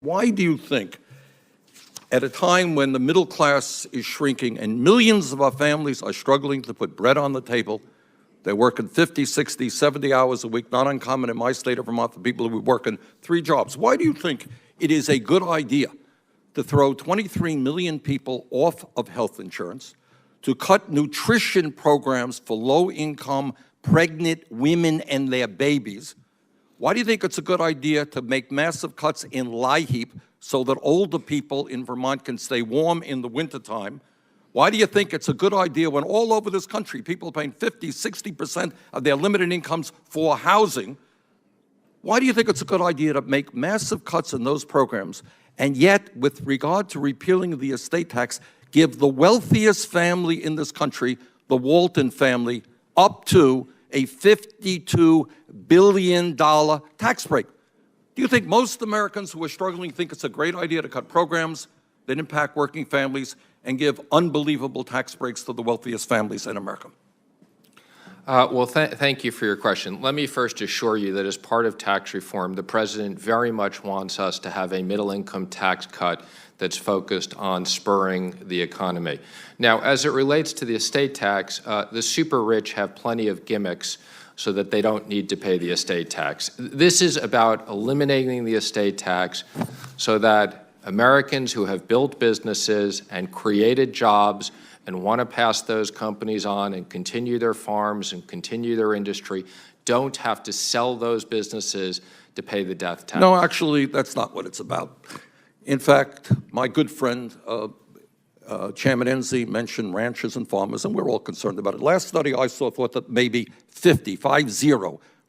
Why do you think, at a time when the middle class is shrinking and millions of our families are struggling to put bread on the table, they're working 50, 60, 70 hours a week, not uncommon in my state of Vermont for people who are working 3 jobs. Why do you think it is a good idea to throw 23 million people off of health insurance, to cut nutrition programs for low-income pregnant women and their babies? Why do you think it's a good idea to make massive cuts in LIHEAP so that older people in Vermont can stay warm in the wintertime? Why do you think it's a good idea when all over this country people are paying 50, 60% of their limited incomes for housing? Why do you think it's a good idea to make massive cuts in those programs, and yet, with regard to repealing the estate tax, give the wealthiest family in this country, the Walton family, up to a $52 billion tax break? Do you think most Americans who are struggling think it's a great idea to cut programs that impact working families and give unbelievable tax breaks to the wealthiest families in America? Well, thank you for your question. Let me first assure you that as part of tax reform, the President very much wants us to have a middle-income tax cut that's focused on spurring the economy. Now, as it relates to the estate tax, the super rich have plenty of gimmicks so that they don't need to pay the estate tax. This is about eliminating the estate tax so that Americans who have built businesses and created jobs and want to pass those companies on and continue their farms and continue their industry don't have to sell those businesses to pay the death tax. No, actually, that's not what it's about. In fact, my good friend, Chairman Enzi, mentioned ranchers and farmers, and we're all concerned about it. Last study I saw thought that maybe 50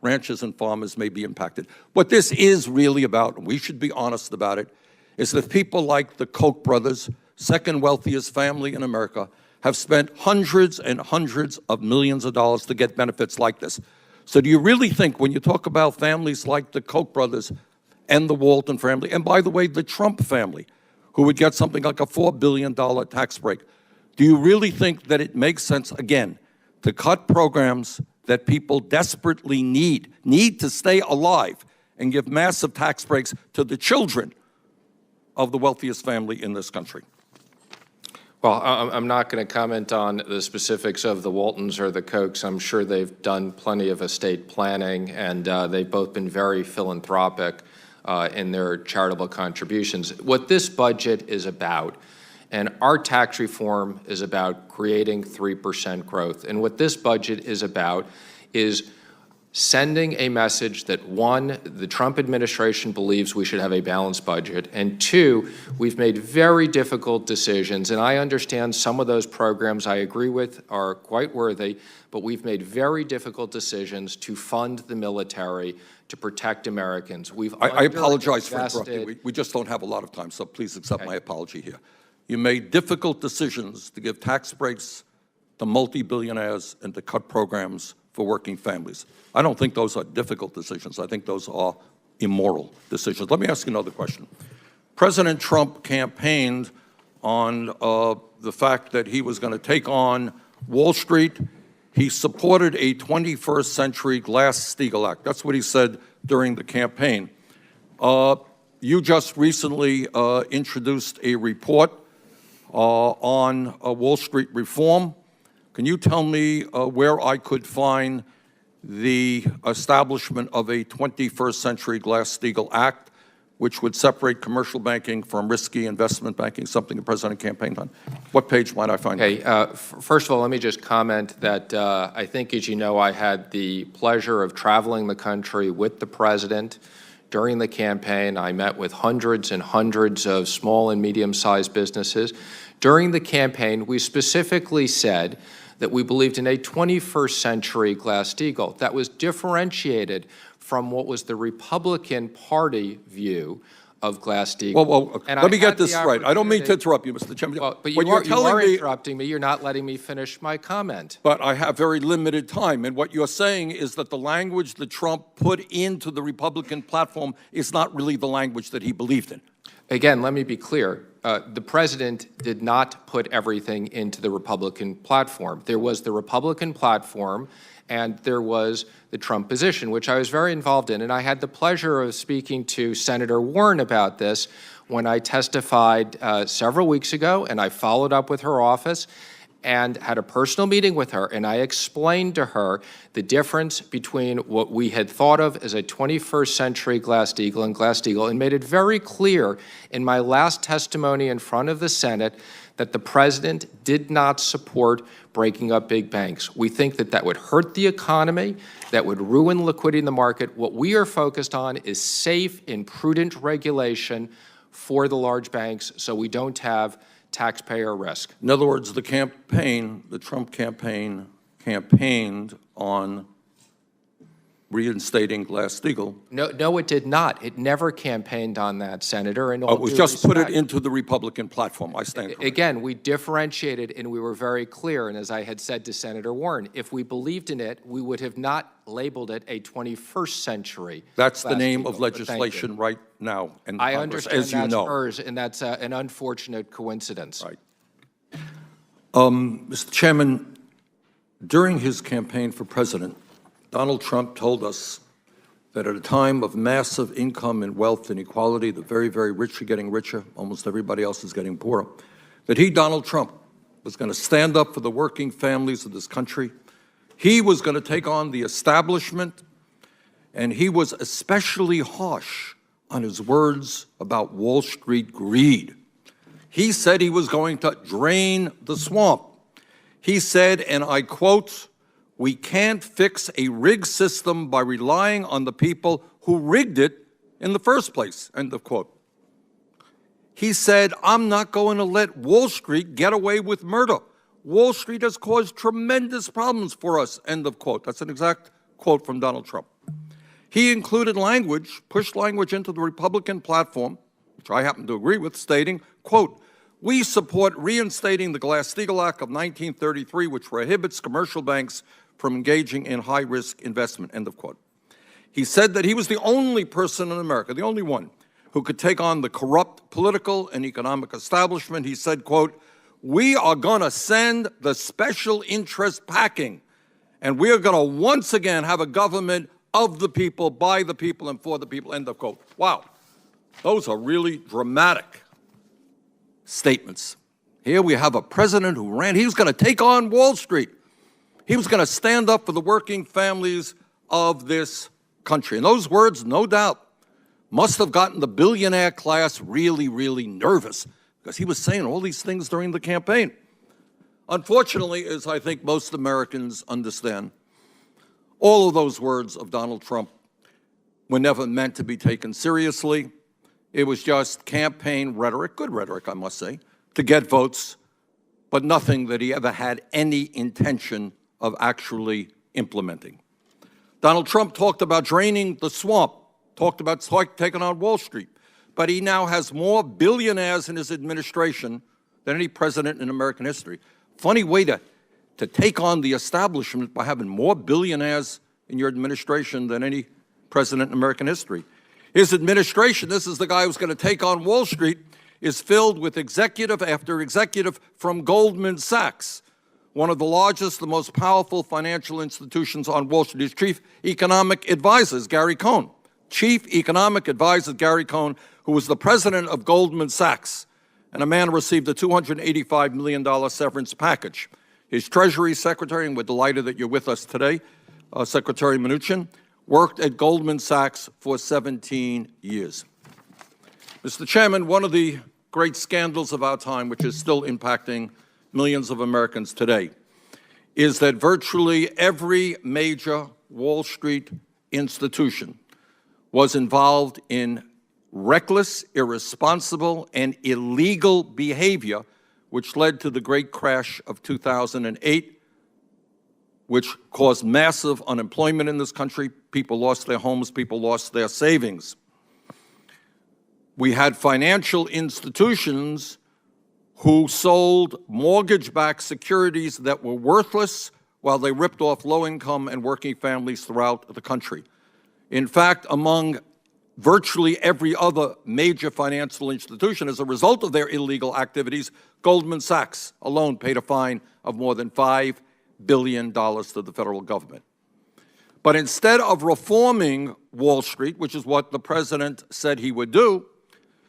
ranchers and farmers may be impacted. What this is really about, and we should be honest about it, is that people like the Koch brothers, second wealthiest family in America, have spent hundreds and hundreds of millions of dollars to get benefits like this. So do you really think, when you talk about families like the Koch brothers and the Walton family, and by the way, the Trump family, who would get something like a $4 billion tax break, do you really think that it makes sense, again, to cut programs that people desperately need to stay alive, and give massive tax breaks to the children of the wealthiest family in this country? Well, I'm not going to comment on the specifics of the Waltons or the Kochs. I'm sure they've done plenty of estate planning, and they've both been very philanthropic in their charitable contributions. What this budget is about, and our tax reform is about creating 3% growth, and what this budget is about is sending a message that, one, the Trump administration believes we should have a balanced budget, and two, we've made very difficult decisions, and I understand some of those programs I agree with are quite worthy, but we've made very difficult decisions to fund the military to protect Americans. I apologize for interrupting. We just don't have a lot of time, so please accept my apology here. You made difficult decisions to give tax breaks to multi-billionaires and to cut programs for working families. I don't think those are difficult decisions. I think those are immoral decisions. Let me ask you another question. President Trump campaigned on the fact that he was going to take on Wall Street. He supported a 21st century Glass-Steagall Act. That's what he said during the campaign. You just recently introduced a report on Wall Street reform. Can you tell me where I could find the establishment of a 21st century Glass-Steagall Act, which would separate commercial banking from risky investment banking, something the President campaigned on? What page might I find? Okay, first of all, let me just comment that I think, as you know, I had the pleasure of traveling the country with the President during the campaign. I met with hundreds and hundreds of small and medium-sized businesses. During the campaign, we specifically said that we believed in a 21st century Glass-Steagall that was differentiated from what was the Republican Party view of Glass-Steagall. Well, let me get this right. I don't mean to interrupt you, Mr. Chairman. Well, but you are interrupting me. You're not letting me finish my comment. But I have very limited time, and what you're saying is that the language that Trump put into the Republican platform is not really the language that he believed in. Again, let me be clear. the president did not put everything into the Republican platform. There was the Republican platform, and there was the Trump position, which I was very involved in. And I had the pleasure of speaking to Senator Warren about this when I testified several weeks ago, and I followed up with her office and had a personal meeting with her, and I explained to her the difference between what we had thought of as a 21st century Glass-Steagall and Glass-Steagall, and made it very clear in my last testimony in front of the Senate that the president did not support breaking up big banks. We think that that would hurt the economy, that would ruin liquidity in the market. What we are focused on is safe and prudent regulation for the large banks so we don't have taxpayer risk. In other words, the Trump campaign campaigned on reinstating Glass-Steagall. No, it did not. It never campaigned on that, Senator. And It was just put it into the Republican platform. I stand corrected. Again, we differentiated and we were very clear. And as I had said to Senator Warren, if we believed in it, we would have not labeled it a 21st century. That's the name of legislation right now in I Congress, understand as you that's know. hers, and that's an unfortunate coincidence. Right. Mr. Chairman, during his campaign for president, Donald Trump told us that at a time of massive income and wealth inequality, the very, very rich are getting richer, almost everybody else is getting poorer, that he, Donald Trump, was going to stand up for the working families of this country. He was going to take on the establishment, and he was especially harsh on his words about Wall Street greed. He said he was going to drain the swamp. He said, and I quote, "We can't fix a rigged system by relying on the people who rigged it in the first place," end of quote. He said, "I'm not going to let Wall Street get away with murder. Wall Street has caused tremendous problems for us," end of quote. That's an exact quote from Donald Trump. He included language, pushed language into the Republican platform, which I happen to agree with, stating, quote, "We support reinstating the Glass-Steagall Act of 1933, which prohibits commercial banks from engaging in high-risk investment," end of quote. He said that he was the only person in America, the only one, who could take on the corrupt political and economic establishment. He said, quote, "We are going to send the special interest packing, and we are going to once again have a government of the people, by the people, and for the people," end of quote. Wow, those are really dramatic statements. Here we have a president who he was going to take on Wall Street. He was going to stand up for the working families of this country. And those words, no doubt, must have gotten the billionaire class really, really nervous, because he was saying all these things during the campaign. Unfortunately, as I think most Americans understand, all of those words of Donald Trump were never meant to be taken seriously. It was just campaign rhetoric, good rhetoric, I must say, to get votes, but nothing that he ever had any intention of actually implementing. Donald Trump talked about draining the swamp, talked about taking on Wall Street, but he now has more billionaires in his administration than any president in American history. Funny way to take on the establishment by having more billionaires in your administration than any president in American history. His administration, this is the guy who's going to take on Wall Street, is filled with executive after executive from Goldman Sachs, one of the largest, the most powerful financial institutions on Wall Street. His chief economic advisor is Gary Cohn. Chief economic advisor Gary Cohn, who was the president of Goldman Sachs, and a man who received a $285 million severance package. His Treasury Secretary, and we're delighted that you're with us today, Secretary Mnuchin, worked at Goldman Sachs for 17 years. Mr. Chairman, one of the great scandals of our time, which is still impacting millions of Americans today, is that virtually every major Wall Street institution was involved in reckless, irresponsible, and illegal behavior, which led to the great crash of 2008, which caused massive unemployment in this country. People lost their homes, people lost their savings. We had financial institutions who sold mortgage-backed securities that were worthless while they ripped off low-income and working families throughout the country. In fact, among virtually every other major financial institution. As a result of their illegal activities, Goldman Sachs alone paid a fine of more than $5 billion to the federal government. But instead of reforming Wall Street, which is what the president said he would do,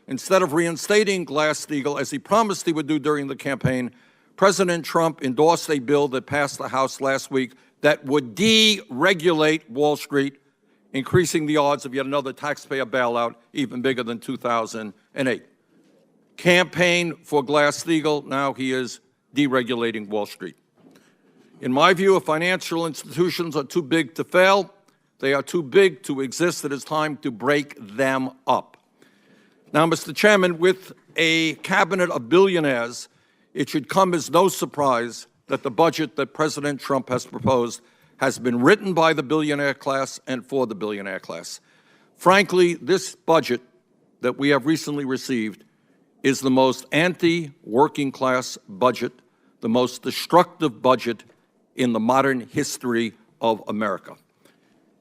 instead of reinstating Glass-Steagall, as he promised he would do during the campaign, President Trump endorsed a bill that passed the House last week that would deregulate Wall Street, increasing the odds of yet another taxpayer bailout even bigger than 2008. Campaign for Glass-Steagall, now he is deregulating Wall Street. In my view, if financial institutions are too big to fail, they are too big to exist. It is time to break them up. Now, Mr. Chairman, with a cabinet of billionaires, it should come as no surprise that the budget that President Trump has proposed has been written by the billionaire class and for the billionaire class. Frankly, this budget that we have recently received is the most anti-working class budget, the most destructive budget in the modern history of America.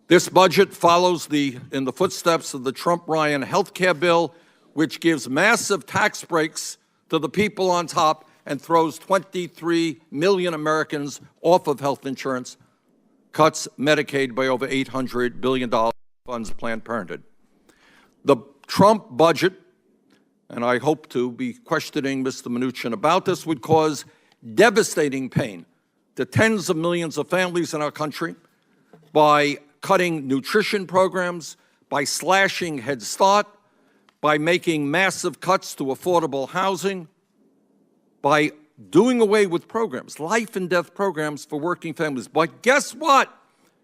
This budget follows in the footsteps of the Trump-Ryan health care bill, which gives massive tax breaks to the people on top and throws 23 million Americans off of health insurance, cuts Medicaid by over $800 billion, funds Planned Parenthood. The Trump budget, and I hope to be questioning Mr. Mnuchin about this, would cause devastating pain to tens of millions of families in our country by cutting nutrition programs, by slashing Head Start, by making massive cuts to affordable housing, by doing away with programs, life and death programs for working families. But guess what?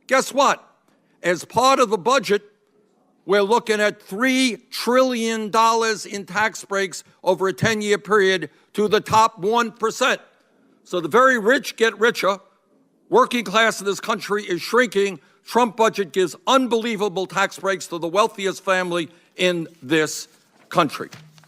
Guess what? As part of the budget, we're looking at $3 trillion in tax breaks over a 10-year period to the top 1%. So the very rich get richer. Working class in this country is shrinking. Trump budget gives unbelievable tax breaks to the wealthiest family in this country.